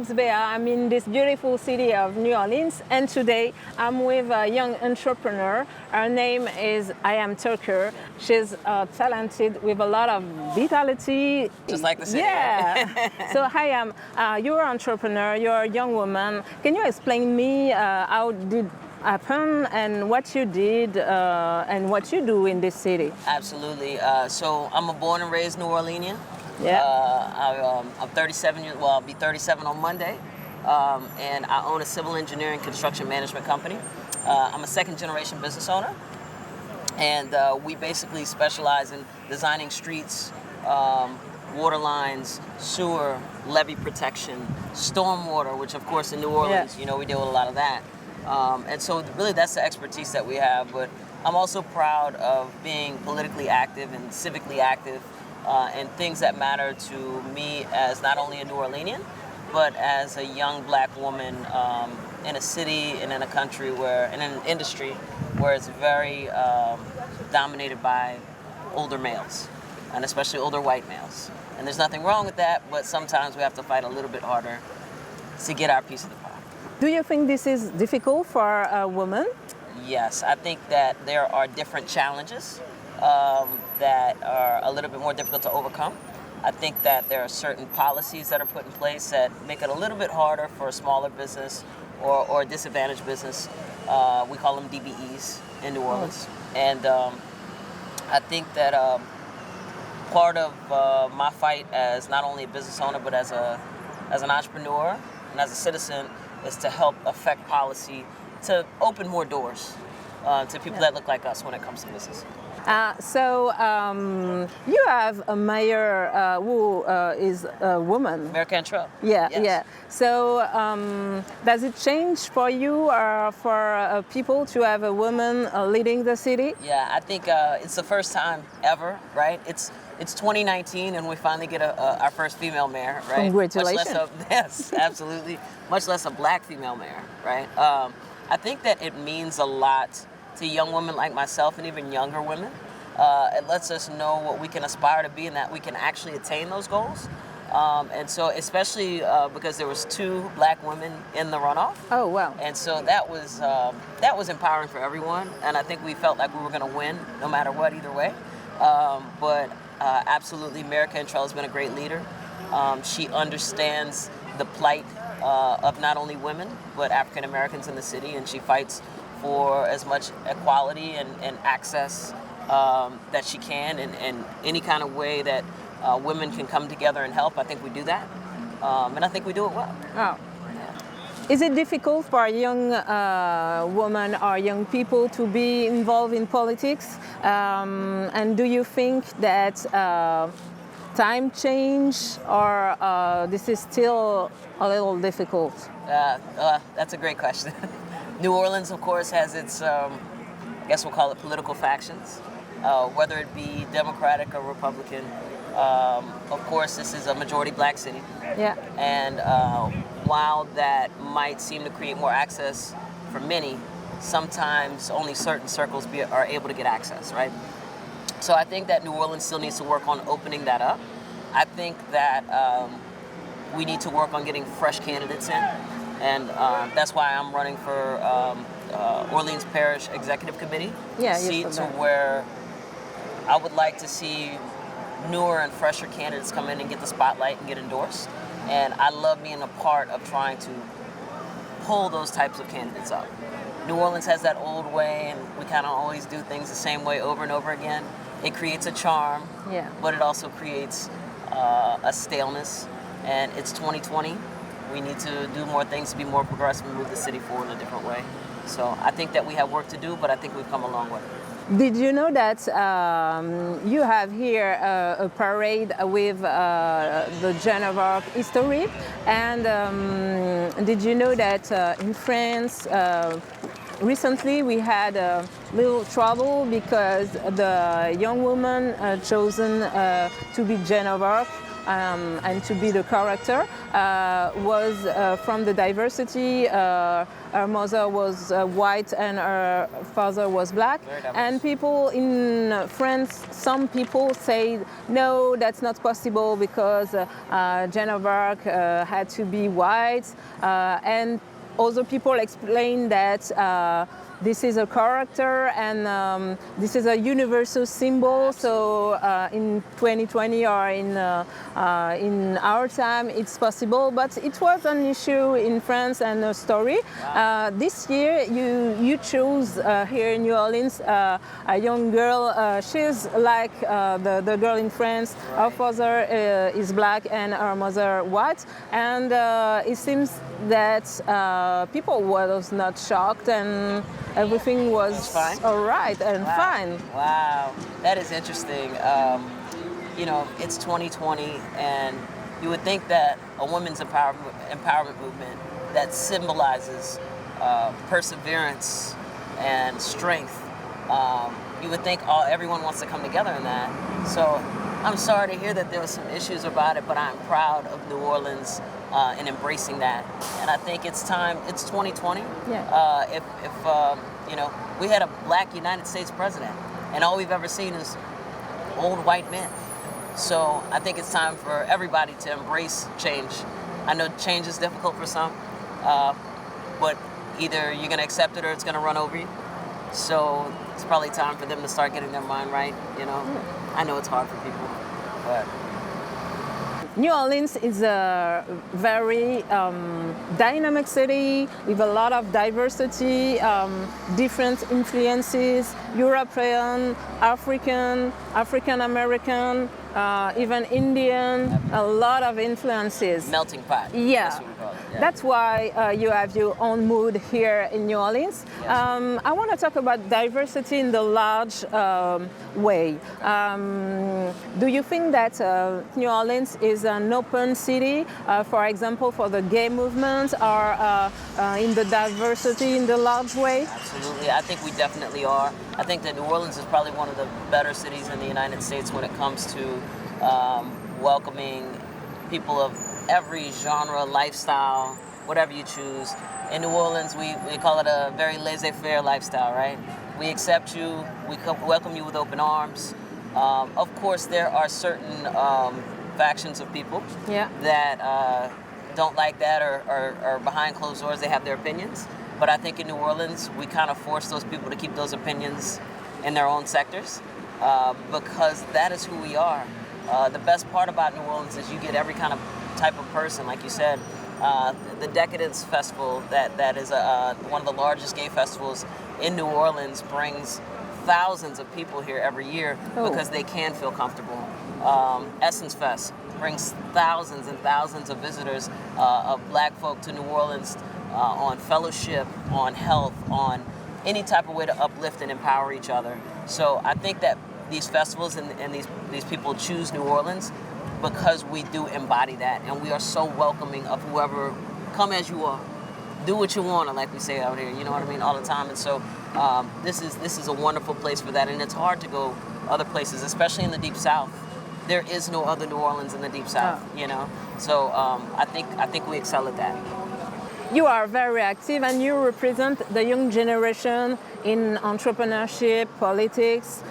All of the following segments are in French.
Alex Bea. I'm in this beautiful city of New Orleans, and today I'm with a young entrepreneur. Her name is Hayam Turker. She's talented with a lot of vitality. Just like the city. Yeah. So Hayam, you're an entrepreneur. You're a young woman. Can you explain me how did happen and what you did and what you do in this city? Absolutely. So I'm a born and raised New Orleanian. Yeah. I'm 37 years, well, I'll be 37 on Monday. And I own a civil engineering construction management company. I'm a second generation business owner. And we basically specialize in designing streets, water lines, sewer, levee protection, stormwater, which of course in New Orleans, Yeah. we deal with a lot of that. And so really that's the expertise that we have. But I'm also proud of being politically active and civically active and things that matter to me as not only a New Orleanian, but as a young black woman in a city and in a country where, in an industry where it's very dominated by older males, and especially older white males. And there's nothing wrong with that, but sometimes we have to fight a little bit harder to get our piece of the pie. Do you think this is difficult for a woman? Yes, I think that there are different challenges that are a little bit more difficult to overcome. I think that there are certain policies that are put in place that make it a little bit harder for a smaller business or a disadvantaged business. We call them DBEs in New Orleans. And I think that part of my fight as not only a business owner, but as an entrepreneur and as a citizen is to help affect policy to open more doors to people that look like us when it comes to business. So you have a mayor who is a woman. Mayor Cantrell. Yeah, Yes. yeah. So does it change for you or for people to have a woman leading the city? Yeah, I think it's the first time ever, right? It's 2019 and we finally get our first female mayor, right? Congratulations. Yes, absolutely. Much less a black female mayor, right? I think that it means a lot to young women like myself and even younger women. It lets us know what we can aspire to be and that we can actually attain those goals. And so especially because there was 2 black women in the runoff. Oh, wow. And so that was empowering for everyone. And I think we felt like we were going to win no matter what, either way. But absolutely, Mayor Cantrell has been a great leader. She understands the plight of not only women, but African Americans in the city. And she fights for as much equality and access that she can, and any kind of way that women can come together and help. I think we do that, and I think we do it well. Oh. Is it difficult for a young woman or young people to be involved in politics? And do you think that time change or this is still a little difficult? That's a great question. New Orleans, of course, has its, I guess we'll call it political factions, whether it be Democratic or Republican. Of course, this is a majority black city. Yeah. And while that might seem to create more access for many, sometimes only certain circles are able to get access, right? So I think that New Orleans still needs to work on opening that up. I think that we need to work on getting fresh candidates in. And that's why I'm running for Orleans Parish Executive Committee seat to where I would like to see newer and fresher candidates come in and get the spotlight and get endorsed. And I love being a part of trying to pull those types of candidates up. New Orleans has that old way, and we kind of always do things the same way over and over again. It creates a charm, but it also creates a staleness. And it's 2020. We need to do more things to be more progressive and move the city forward in a different way. So I think that we have work to do, but I think we've come a long way. Did you know that you have here a parade with the Joan of Arc history? And did you know that in France, recently we had a little trouble because the young woman chosen to be Joan of Arc and to be the character was from the diversity. Her mother was white and her father was black. And people in France, some people say, no, that's not possible because Joan of Arc had to be white. And other people explain that this is a character and this is a universal symbol. So in 2020 or in our time, it's possible. But it was an issue in France and a story. This year, you chose here in New Orleans a young girl. She's like the girl in France. Right. Her father is black and her mother white. And it seems that people was not shocked and everything was all right and fine. Wow, that is interesting. You know, it's 2020 and you would think that a women's empowerment movement that symbolizes perseverance and strength, you would think everyone wants to come together in that. So I'm sorry to hear that there were some issues about it, but I'm proud of New Orleans in embracing that. And I think it's time, it's 2020. Yeah. If you know, we had a black United States president and all we've ever seen is old white men. So I think it's time for everybody to embrace change. I know change is difficult for some, but either you're gonna accept it or it's gonna run over you. So it's probably time for them to start getting their mind right, you know. I know it's hard for people, but New Orleans is a very dynamic city with a lot of diversity, different influences, European, African, African American, even Indian, a lot of influences. Melting pot. Yeah. That's what we call it. Yeah. That's why you have your own mood here in New Orleans. Yes. I want to talk about diversity in the large way. Do you think that New Orleans is an open city, for example, for the gay movement or in the diversity in the large way? Absolutely. I think we definitely are. I think that New Orleans is probably one of the better cities in the United States when it comes to welcoming people of every genre, lifestyle, whatever you choose. In New Orleans, we call it a very laissez-faire lifestyle, right? We accept you, we welcome you with open arms. Of course, there are certain factions of people that don't like that or behind closed doors, they have their opinions. But I think in New Orleans, we kind of force those people to keep those opinions in their own sectors because that is who we are. The best part about New Orleans is you get every kind of type of person, like you said. The Decadence Festival, that is one of the largest gay festivals in New Orleans, brings thousands of people here every year because they can feel comfortable. Essence Fest brings thousands and thousands of visitors of black folk to New Orleans on fellowship, on health, on any type of way to uplift and empower each other. So I think that these festivals and these people choose New Orleans because we do embody that, and we are so welcoming of whoever, come as you are, do what you want, like we say out here, you know what I mean, all the time. And so this is a wonderful place for that, and it's hard to go other places, especially in the Deep South. There is no other New Orleans in the Deep South, you know. So I think we excel at that. You are very active and you represent the young generation in entrepreneurship, politics,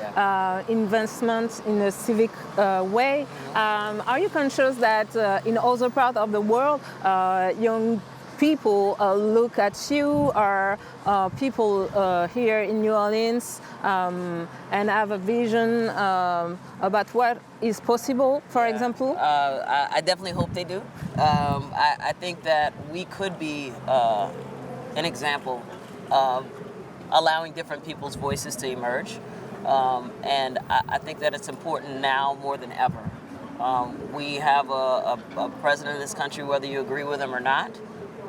investment in a civic way. Are you conscious that in other parts of the world, young people look at you or people here in New Orleans and have a vision about what is possible, for example? I definitely hope they do. I think that we could be an example of allowing different people's voices to emerge. And I think that it's important now more than ever. We have a president of this country, whether you agree with him or not,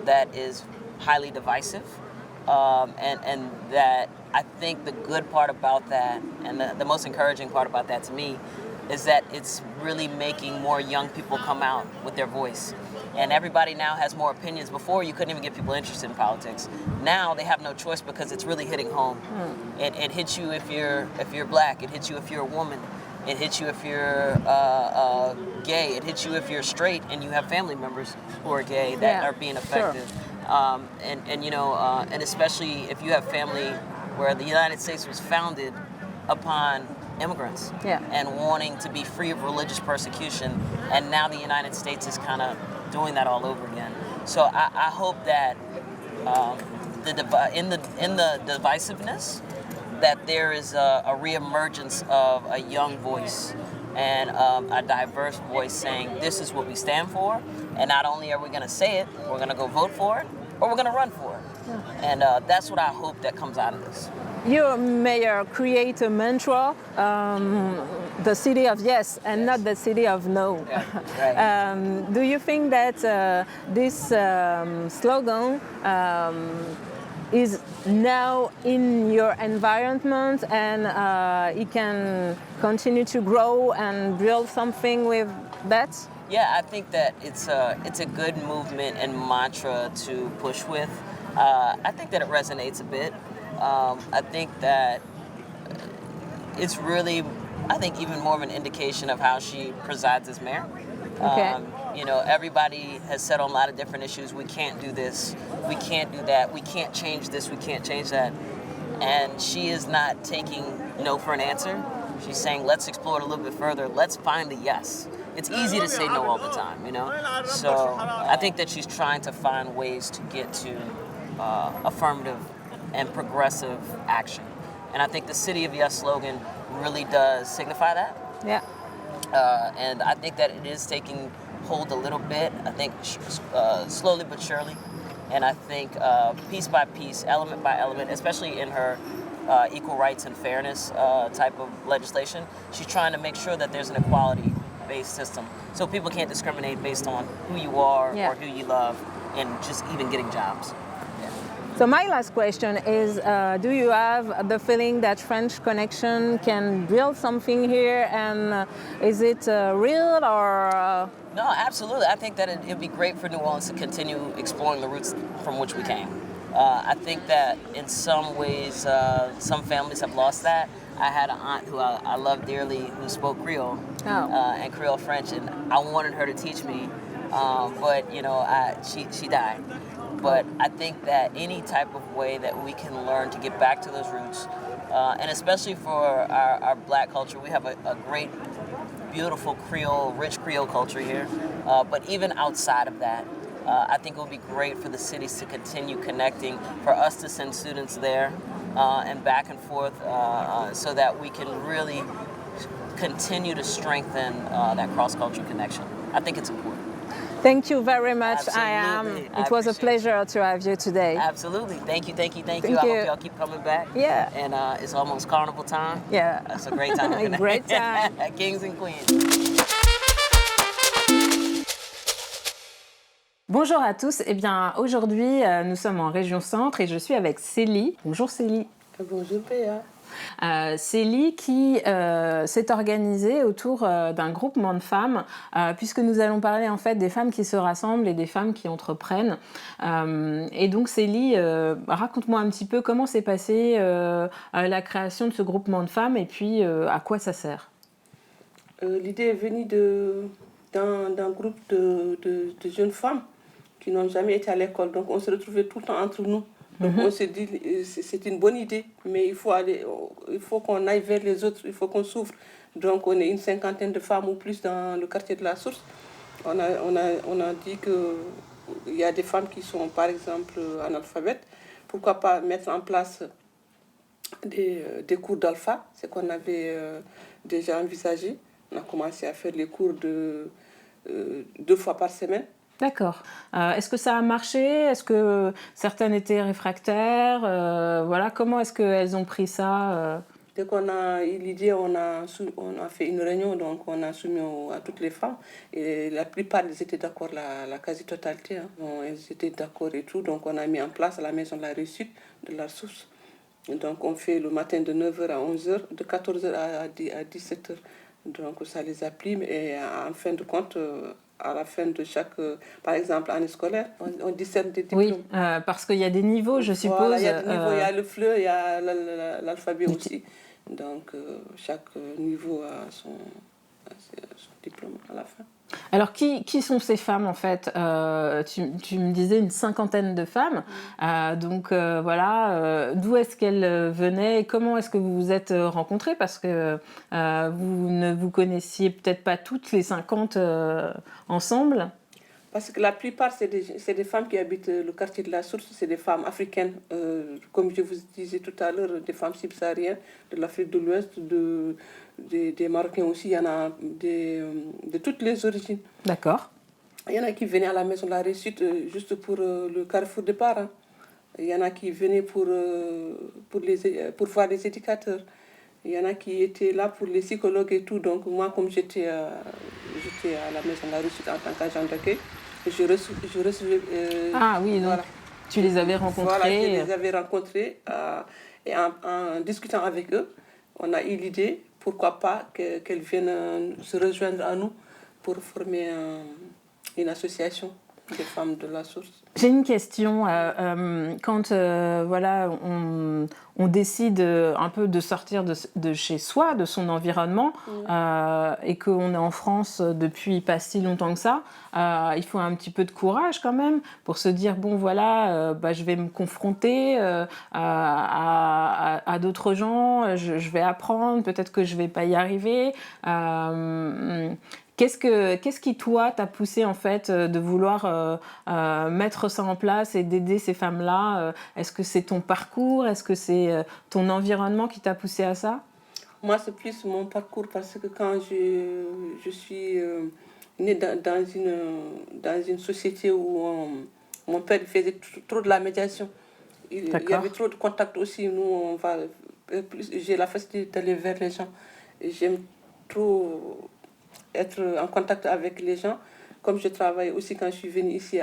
that is highly divisive. And that I think the good part about that, and the most encouraging part about that to me, is that it's really making more young people come out with their voice. And everybody now has more opinions. Before, you couldn't even get people interested in politics. Now they have no choice because it's really hitting home. It hits you if you're black. It hits you if you're a woman. It hits you if you're gay. It hits you if you're straight and you have family members who are gay that are being affected. Sure. And especially if you have family where the United States was founded upon immigrants and wanting to be free of religious persecution, and now the United States is kind of doing that all over again. So I hope that in the divisiveness, that there is a reemergence of a young voice and a diverse voice saying this is what we stand for, and not only are we going to say it, we're going to go vote for it, or we're going to run for it. And that's what I hope that comes out of this. Your mayor create a mantra, the city of yes and not the city of no. Yeah, right. Do you think that this slogan is now in your environment and it can continue to grow and build something with that? Yeah, I think that it's a good movement and mantra to push with. I think that it resonates a bit. I think that it's really, I think, even more of an indication of how she presides as mayor. Okay. Everybody has said on a lot of different issues, we can't do this, we can't do that, we can't change this, we can't change that. And she is not taking no for an answer. She's saying, let's explore it a little bit further. Let's find the yes. It's easy to say no all the time, So I think that she's trying to find ways to get to affirmative and progressive action. And I think the City of Yes slogan really does signify that. Yeah. And I think that it is taking hold a little bit. I think slowly but surely. And I think piece by piece, element by element, especially in her equal rights and fairness type of legislation, she's trying to make sure that there's an equality-based system. So people can't discriminate based on who you are or who you love and just even getting jobs. So my last question is, do you have the feeling that French Connection can build something here, and is it real or? No, absolutely. I think that it'd be great for New Orleans to continue exploring the roots from which we came. I think that in some ways, some families have lost that. I had an aunt who I love dearly who spoke Creole and Creole French, and I wanted her to teach me, but she died. But I think that any type of way that we can learn to get back to those roots, and especially for our Black culture, we have a great, beautiful Creole, rich Creole culture here. But even outside of that, I think it would be great for the cities to continue connecting, for us to send students there and back and forth so that we can really continue to strengthen that cross-cultural connection. I think it's important. Thank you very much. Absolutely. It was a pleasure to have you today. Absolutely. Thank you. I hope y'all keep coming back. Yeah. And it's almost carnival time. Yeah. It's a great time. Great time. Kings and queens. Bonjour à tous. Eh bien, aujourd'hui, nous sommes en région centre et je suis avec Célie. Bonjour Célie. Bonjour Péa. Célie qui s'est organisée autour d'un groupement de femmes puisque nous allons parler en fait des femmes qui se rassemblent et des femmes qui entreprennent. Et donc Célie, raconte-moi un petit peu comment s'est passée la création de ce groupement de femmes et puis à quoi ça sert. L'idée est venue d'un groupe de jeunes femmes qui n'ont jamais été à l'école, donc on se retrouvait tout le temps entre nous. Donc on s'est dit, c'est une bonne idée, mais il faut qu'on aille vers les autres, il faut qu'on s'ouvre. Donc on est une cinquantaine de femmes ou plus dans le quartier de la Source. On a dit qu'il y a des femmes qui sont par exemple analphabètes. Pourquoi pas mettre en place des cours d'alpha, c'est qu'on avait déjà envisagé. On a commencé à faire les cours 2 fois par semaine. D'accord. Est-ce que ça a marché? Est-ce que certaines étaient réfractaires? Voilà, comment est-ce qu'elles ont pris ça? Dès qu'on a eu l'idée, on a fait une réunion, donc on a soumis à toutes les femmes. Et la plupart, elles étaient d'accord, la quasi-totalité. Hein. Bon, elles étaient d'accord et tout, donc on a mis en place à la maison de la réussite de la Source. Donc on fait le matin de 9h à 11h, de 14h à 17h. Donc ça les a pris, et en fin de compte... à la fin de chaque, par exemple, année scolaire, on discerne des diplômes. Oui, parce qu'il y a des niveaux, je suppose. Voilà, il y a des niveaux, il y a le FLE, il y a l'alphabet aussi. Donc, chaque niveau a son diplôme à la fin. Alors, qui sont ces femmes en fait tu me disais une cinquantaine de femmes. Donc voilà, d'où est-ce qu'elles venaient et comment est-ce que vous vous êtes rencontrées? Parce que vous ne vous connaissiez peut-être pas toutes les 50 ensemble. Parce que la plupart, c'est des femmes qui habitent le quartier de la Source, c'est des femmes africaines, comme je vous disais tout à l'heure, des femmes subsahariennes, de l'Afrique de l'Ouest, des Marocains aussi, il y en a de toutes les origines. D'accord. Il y en a qui venaient à la maison de la réussite juste pour le carrefour de parents. Il y en a qui venaient pour voir les éducateurs. Il y en a qui étaient là pour les psychologues et tout. Donc moi, comme j'étais à la maison de la réussite en tant qu'agent d'accueil, je recevais... Ah oui, donc voilà. Tu les avais rencontrés. Voilà, je les avais rencontrés et en discutant avec eux, on a eu l'idée, pourquoi pas, qu'elles viennent se rejoindre à nous pour former une association des femmes de la Source. J'ai une question. Quand voilà, on décide un peu de sortir de chez soi, de son environnement, et qu'on est en France depuis pas si longtemps que ça, il faut un petit peu de courage quand même pour se dire bon voilà, je vais me confronter à d'autres gens, je vais apprendre, peut-être que je vais pas y arriver. Qu'est-ce qui, toi, t'a poussé en fait de vouloir mettre ça en place et d'aider ces femmes-là? Est-ce que c'est ton parcours? Est-ce que c'est ton environnement qui t'a poussé à ça? Moi, c'est plus mon parcours parce que quand je suis née dans une société où mon père faisait trop de la médiation. Il y avait trop de contacts aussi. Nous, j'ai la facilité d'aller vers les gens. J'aime trop être en contact avec les gens. Comme je travaille aussi quand je suis venue ici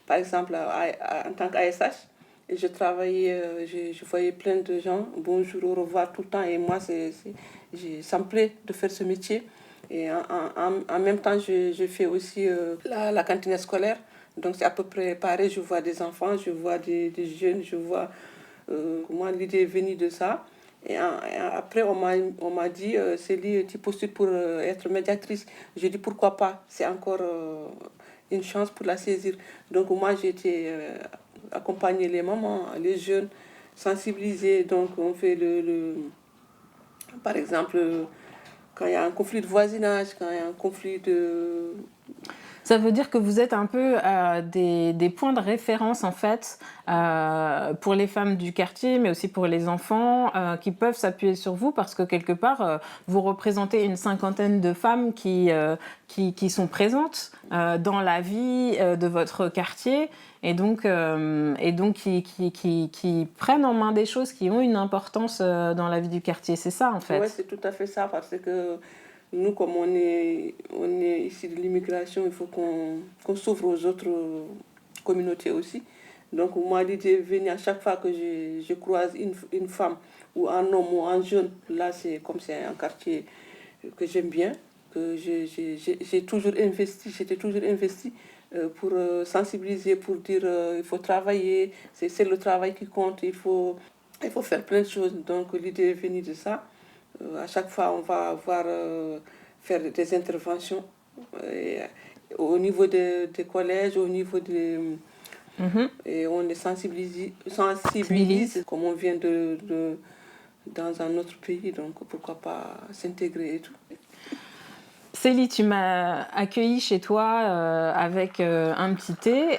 par exemple en tant qu'ASH, et je travaillais, je voyais plein de gens, bonjour, au revoir tout le temps, et moi ça me plaît de faire ce métier. Et en même temps, je fais aussi la cantine scolaire, donc c'est à peu près pareil, je vois des enfants, je vois des jeunes, je vois comment l'idée est venue de ça. Et après, on m'a dit, Célie, tu postules pour être médiatrice. J'ai dit, pourquoi pas? C'est encore une chance pour la saisir. Donc, moi, j'ai été accompagner les mamans, les jeunes, sensibiliser. Donc, on fait par exemple, quand il y a un conflit de voisinage, quand il y a un conflit de... Ça veut dire que vous êtes un peu des points de référence en fait pour les femmes du quartier, mais aussi pour les enfants qui peuvent s'appuyer sur vous parce que quelque part vous représentez une cinquantaine de femmes qui sont présentes dans la vie de votre quartier et donc qui prennent en main des choses qui ont une importance dans la vie du quartier. C'est ça en fait. Oui, c'est tout à fait ça parce que nous, comme on est ici de l'immigration, il faut qu'on s'ouvre aux autres communautés aussi. Donc moi, l'idée est venue à chaque fois que je croise une femme ou un homme ou un jeune. Là, c'est comme c'est un quartier que j'aime bien, que j'étais toujours investie pour sensibiliser, pour dire il faut travailler, c'est le travail qui compte, il faut faire plein de choses. Donc l'idée est venue de ça. À chaque fois, on va faire des interventions au niveau des collèges, au niveau des... Et on les sensibilise comme on vient dans un autre pays, donc pourquoi pas s'intégrer et tout. Célie, tu m'as accueillie chez toi avec un petit thé.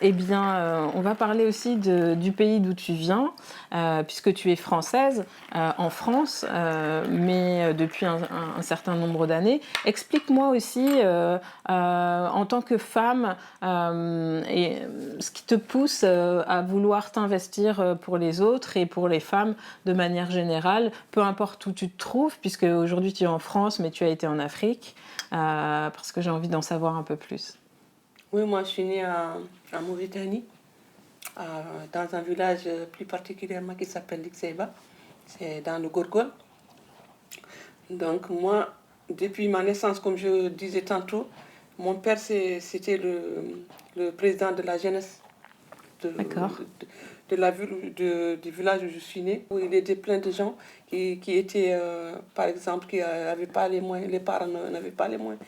Eh bien, on va parler aussi du pays d'où tu viens, puisque tu es française en France, mais depuis un certain nombre d'années. Explique-moi aussi, en tant que femme, et ce qui te pousse à vouloir t'investir pour les autres et pour les femmes de manière générale, peu importe où tu te trouves, puisque aujourd'hui tu es en France, mais tu as été en Afrique, parce que j'ai envie d'en savoir un peu plus. Oui, moi je suis née en Mauritanie, dans un village plus particulièrement qui s'appelle Lixeba, c'est dans le Gorgol. Donc moi, depuis ma naissance, comme je disais tantôt, mon père c'était le président de la jeunesse de la ville, du village où je suis née, où il y était plein de gens qui étaient, par exemple, qui n'avaient pas les moyens, les parents n'avaient pas les moyens.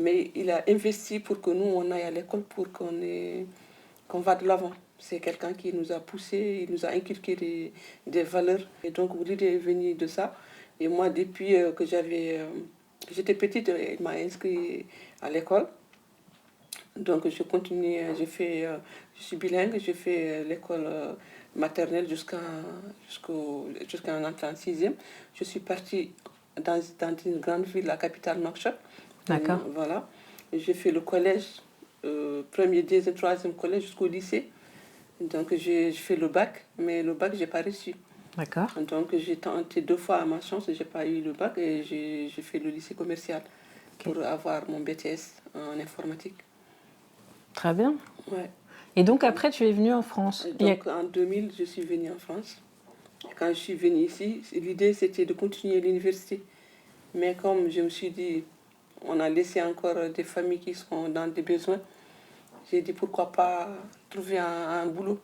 Mais il a investi pour que nous, on aille à l'école, pour qu'on va de l'avant. C'est quelqu'un qui nous a poussés, il nous a inculqué des valeurs. Et donc, l'idée est venue de ça. Et moi, depuis que j'étais petite, il m'a inscrit à l'école. Donc, je continue, je suis bilingue, j'ai fait l'école maternelle jusqu'à entrer en sixième. Je suis partie dans une grande ville, la capitale Nouakchott. D'accord. Voilà. J'ai fait le collège, premier, deuxième, troisième collège jusqu'au lycée. Donc, j'ai fait le bac, mais le bac, je n'ai pas reçu. D'accord. Donc, j'ai tenté 2 fois à ma chance, je n'ai pas eu le bac et j'ai fait le lycée commercial pour avoir mon BTS en informatique. Très bien. Ouais. Et donc, après, tu es venue en France. Donc, en 2000, je suis venue en France. Quand je suis venue ici, l'idée, c'était de continuer l'université. Mais comme je me suis dit, on a laissé encore des familles qui sont dans des besoins, j'ai dit pourquoi pas trouver un boulot.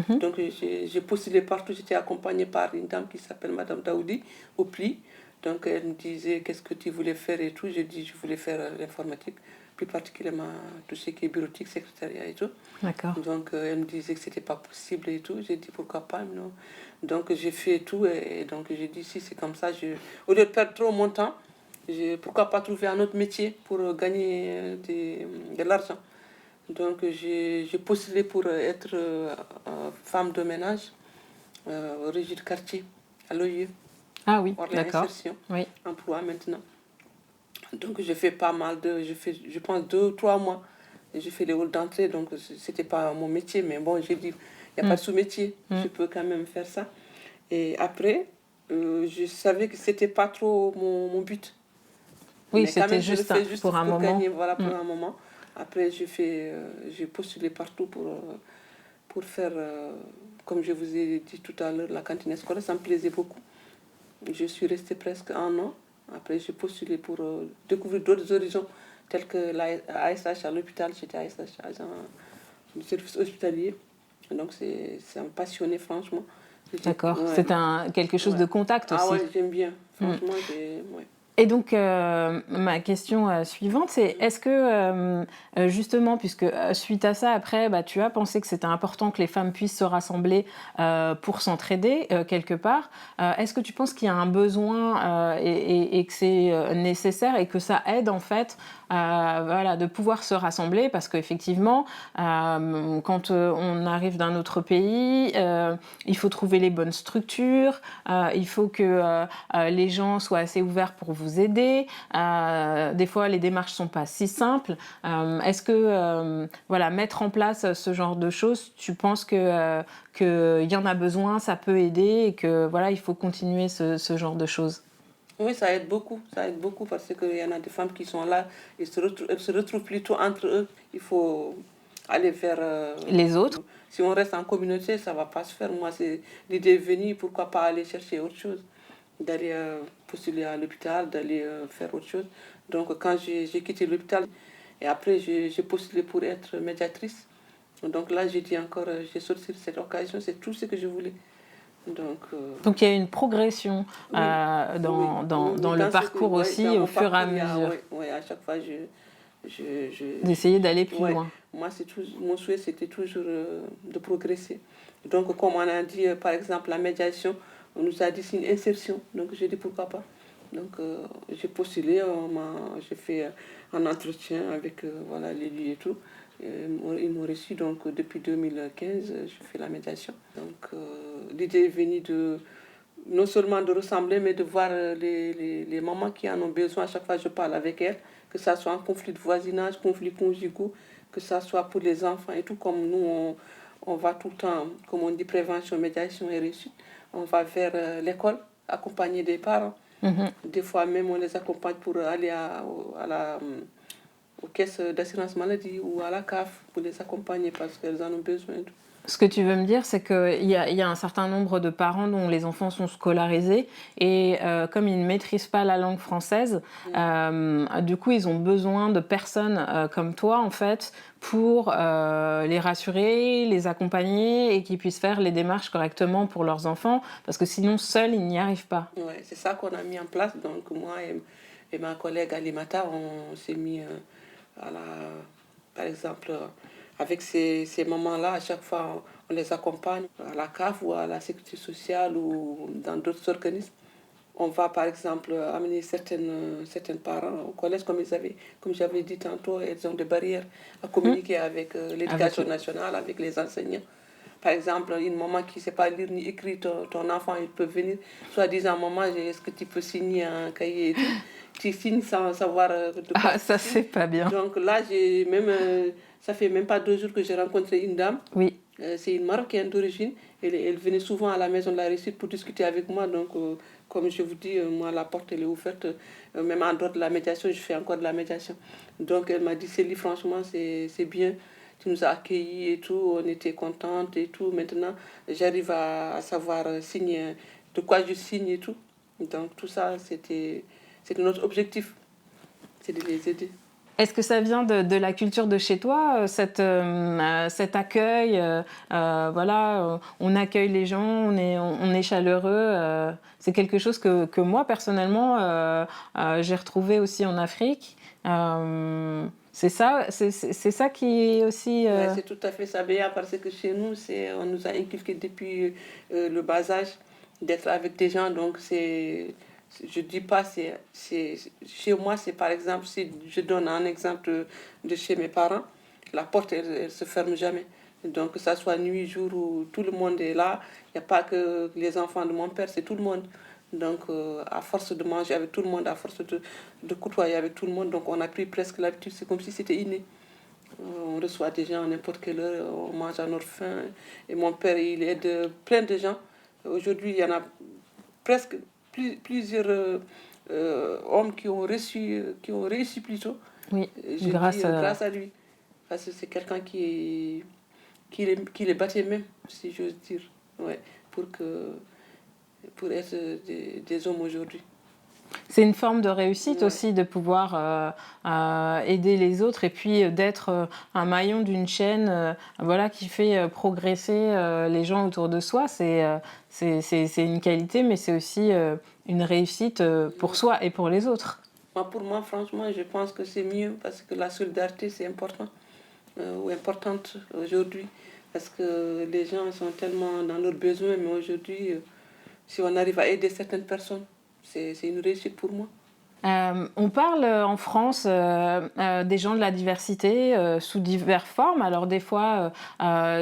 Donc j'ai postulé partout, j'étais accompagnée par une dame qui s'appelle Madame Daoudi, au pli. Donc elle me disait qu'est-ce que tu voulais faire et tout. J'ai dit je voulais faire l'informatique, plus particulièrement tout ce qui est bureautique, secrétariat et tout. D'accord. Donc elle me disait que c'était pas possible et tout. J'ai dit pourquoi pas, non. Donc j'ai fait tout et donc j'ai dit si c'est comme ça, au lieu de perdre trop mon temps, pourquoi pas trouver un autre métier pour gagner de l'argent. Donc j'ai postulé pour être femme de ménage au régie de quartier à l'OIE. Ah oui, d'accord. Oui. Emploi maintenant. Donc j'ai fait pas mal je pense 2 ou 3 mois. J'ai fait les halls d'entrée, donc c'était pas mon métier, mais bon, j'ai dit, il n'y a pas de sous-métier, je peux quand même faire ça. Et après, je savais que c'était pas trop mon but. Oui, c'était juste pour un moment. Gagner, voilà, pour un moment. Après, j'ai postulé partout pour faire, comme je vous ai dit tout à l'heure, la cantine scolaire. Ça me plaisait beaucoup. Je suis restée presque 1 an. Après, j'ai postulé pour découvrir d'autres horizons, tels que l'ASH à l'hôpital. J'étais ASH, agent du service hospitalier. Donc, ça me passionnait, franchement. D'accord. Ouais. C'est quelque chose de contact aussi. Ah ouais, j'aime bien. Franchement, ouais. Et donc, ma question suivante, c'est est-ce que, justement, puisque suite à ça, après, tu as pensé que c'était important que les femmes puissent se rassembler pour s'entraider quelque part, est-ce que tu penses qu'il y a un besoin et que c'est nécessaire et que ça aide, en fait, voilà, de pouvoir se rassembler parce qu'effectivement, quand on arrive d'un autre pays, il faut trouver les bonnes structures, il faut que les gens soient assez ouverts pour vous aider. Des fois, les démarches sont pas si simples. Est-ce que voilà, mettre en place ce genre de choses, tu penses qu'il y en a besoin, ça peut aider et que voilà, il faut continuer ce genre de choses? Oui, ça aide beaucoup parce qu'il y en a des femmes qui sont là, elles se retrouvent plutôt entre eux. Il faut aller vers les autres. Si on reste en communauté, ça ne va pas se faire. Moi, c'est l'idée est venue, pourquoi pas aller chercher autre chose, d'aller postuler à l'hôpital, d'aller faire autre chose. Donc quand j'ai quitté l'hôpital, et après j'ai postulé pour être médiatrice. Donc là, j'ai dit encore, j'ai sauté cette occasion, c'est tout ce que je voulais. Donc il y a une progression dans le parcours aussi au fur et à mesure. Oui, à chaque fois, d'essayer d'aller plus loin. Moi, mon souhait, c'était toujours de progresser. Donc, comme on a dit, par exemple, la médiation, on nous a dit c'est une insertion. Donc, j'ai dit pourquoi pas. Donc, j'ai postulé, j'ai fait un entretien avec voilà, l'élu et tout. Ils m'ont reçu, donc depuis 2015, je fais la médiation. Donc l'idée est venue non seulement de ressembler, mais de voir les mamans qui en ont besoin. À chaque fois, je parle avec elles, que ce soit un conflit de voisinage, conflit conjugaux, que ce soit pour les enfants et tout. Comme nous, on va tout le temps, comme on dit, prévention, médiation et réussite. On va vers l'école, accompagner des parents. Des fois même, on les accompagne pour aller aux caisses d'assurance maladie ou à la CAF pour les accompagner parce qu'elles en ont besoin. Ce que tu veux me dire, c'est qu'il y a un certain nombre de parents dont les enfants sont scolarisés et comme ils ne maîtrisent pas la langue française, du coup, ils ont besoin de personnes comme toi, en fait, pour les rassurer, les accompagner et qu'ils puissent faire les démarches correctement pour leurs enfants, parce que sinon, seuls, ils n'y arrivent pas. Ouais, c'est ça qu'on a mis en place. Donc, moi et ma collègue Alimata, on s'est mis par exemple, avec ces mamans-là, à chaque fois, on les accompagne à la CAF ou à la Sécurité sociale ou dans d'autres organismes. On va, par exemple, amener certains parents au collège, comme j'avais dit tantôt, elles ont des barrières à communiquer avec l'éducation nationale, avec les enseignants. Par exemple, une maman qui ne sait pas lire ni écrire, ton enfant, il peut venir, soit disant, maman, est-ce que tu peux signer un cahier et tout. Tu signes sans savoir de quoi. Ah, ça, c'est pas bien. Donc là, ça fait même pas 2 jours que j'ai rencontré une dame. Oui. C'est une Marocaine d'origine. Elle venait souvent à la maison de la Réussite pour discuter avec moi. Donc, comme je vous dis, moi, la porte, elle est ouverte. Même en dehors de la médiation, je fais encore de la médiation. Donc, elle m'a dit, Célie, franchement, c'est bien. Tu nous as accueillis et tout. On était contente et tout. Maintenant, j'arrive à savoir signer, de quoi je signe et tout. Donc, tout ça, c'était notre objectif. C'est de les aider. Est-ce que ça vient de la culture de chez toi, cet accueil voilà, on accueille les gens, on est chaleureux. C'est quelque chose que moi, personnellement, j'ai retrouvé aussi en Afrique. C'est ça qui est aussi... Ouais, c'est tout à fait ça, Béa, parce que chez nous, on nous a inculqué depuis le bas âge d'être avec des gens. Donc, je dis pas, chez moi, c'est par exemple, si je donne un exemple de chez mes parents, la porte, elle se ferme jamais. Donc, que ça soit nuit, jour, où tout le monde est là, il n'y a pas que les enfants de mon père, c'est tout le monde. Donc, à force de manger avec tout le monde, à force de côtoyer avec tout le monde, donc on a pris presque l'habitude, c'est comme si c'était inné. On reçoit des gens à n'importe quelle heure, on mange à notre faim. Et mon père, il aide plein de gens. Aujourd'hui, il y en a presque plusieurs hommes qui ont réussi plutôt. Oui, grâce à lui. Parce que c'est quelqu'un qui les battait même, si j'ose dire, ouais, pour être des hommes aujourd'hui. C'est une forme de réussite aussi de pouvoir aider les autres et puis d'être un maillon d'une chaîne voilà, qui fait progresser les gens autour de soi. C'est une qualité, mais c'est aussi une réussite pour soi et pour les autres. Pour moi, franchement, je pense que c'est mieux parce que la solidarité, c'est important ou importante aujourd'hui. Parce que les gens sont tellement dans leurs besoins, mais aujourd'hui, si on arrive à aider certaines personnes, c'est une réussite pour moi. On parle en France des gens de la diversité sous diverses formes. Alors des fois,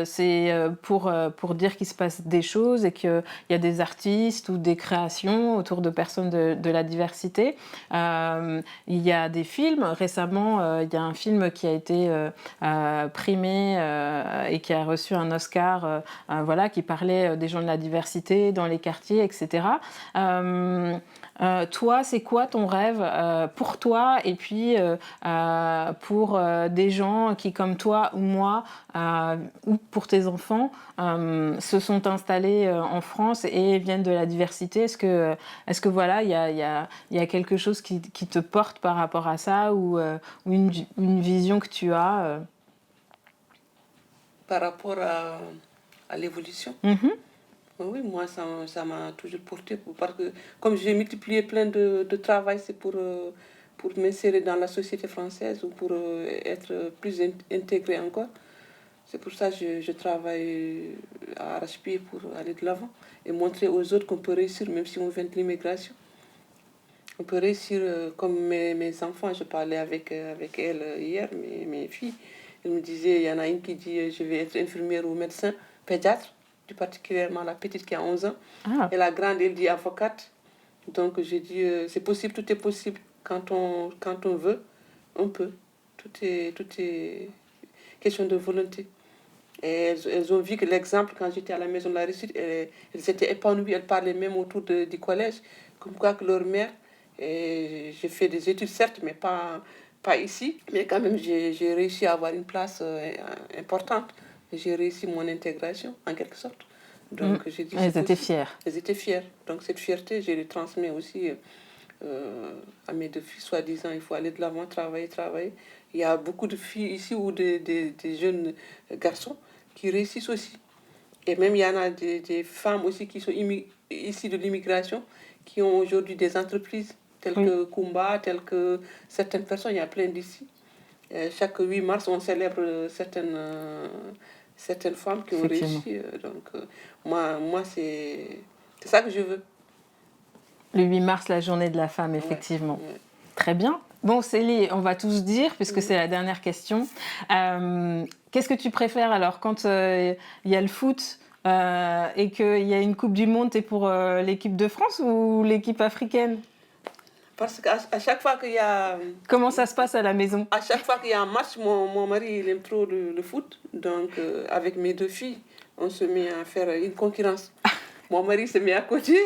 c'est pour dire qu'il se passe des choses et qu'il y a des artistes ou des créations autour de personnes de la diversité. Il y a des films. Récemment, il y a un film qui a été primé et qui a reçu un Oscar, voilà, qui parlait des gens de la diversité dans les quartiers, etc. Toi, c'est quoi ton rêve pour toi et puis pour des gens qui, comme toi ou moi, ou pour tes enfants, se sont installés en France et viennent de la diversité? Est-ce que voilà, il y a quelque chose qui te porte par rapport à ça ou une vision que tu as Par rapport à l'évolution. Oui, moi, ça m'a toujours porté. Parce que comme j'ai multiplié plein de travail, c'est pour m'insérer dans la société française ou pour être plus intégré encore. C'est pour ça que je travaille à arrache-pied pour aller de l'avant et montrer aux autres qu'on peut réussir, même si on vient de l'immigration. On peut réussir comme mes enfants. Je parlais avec elles hier, mes filles. Elles me disaient, il y en a une qui dit je vais être infirmière ou médecin, pédiatre. Particulièrement la petite qui a 11 ans. Et la grande, elle dit avocate. Donc, j'ai dit, c'est possible, tout est possible. Quand on veut, on peut. Tout est question de volonté. Et elles ont vu que l'exemple, quand j'étais à la maison de la Réussite, elles étaient épanouies. Elles parlaient même autour du collège, comme quoi que leur mère, j'ai fait des études, certes, mais pas pas ici, mais quand même, j'ai réussi à avoir une place importante. J'ai réussi mon intégration, en quelque sorte. Donc, j'ai dit, Elles étaient fières. Elles étaient fières. Donc, cette fierté, je les transmets aussi à mes 2 filles, soi-disant, il faut aller de l'avant, travailler. Il y a beaucoup de filles ici ou des jeunes garçons qui réussissent aussi. Et même, il y en a des femmes aussi qui sont issues de l'immigration, qui ont aujourd'hui des entreprises telles que Kumba, telles que certaines personnes, il y a plein d'ici. Chaque 8 mars, on célèbre certaines femmes qui ont réussi. Donc, moi c'est ça que je veux. Le 8 mars, la journée de la femme, effectivement. Ouais. Très bien. Bon, Célie, on va tous dire, puisque c'est la dernière question. Qu'est-ce que tu préfères alors quand il y a le foot et qu'il y a une Coupe du Monde, t'es pour l'équipe de France ou l'équipe africaine? Parce qu'à chaque fois qu'il y a... Comment ça se passe à la maison? À chaque fois qu'il y a un match, mon mari il aime trop le foot. Donc, avec mes 2 filles, on se met à faire une concurrence. Mon mari se met à côté,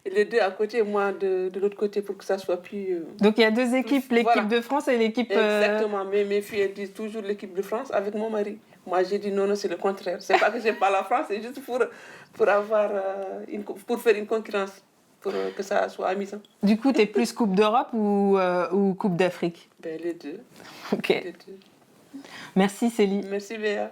et les 2 à côté, moi de l'autre côté, pour que ça soit plus... Donc il y a 2 équipes, l'équipe de France et l'équipe... Exactement, mais mes filles, elles disent toujours l'équipe de France avec mon mari. Moi, j'ai dit non, c'est le contraire. C'est pas que j'aime pas la France, c'est juste pour faire une concurrence, pour que ça soit amusant. Du coup, tu es plus Coupe d'Europe ou Coupe d'Afrique? Les 2. Ok. Les 2. Merci Célie. Merci Béa.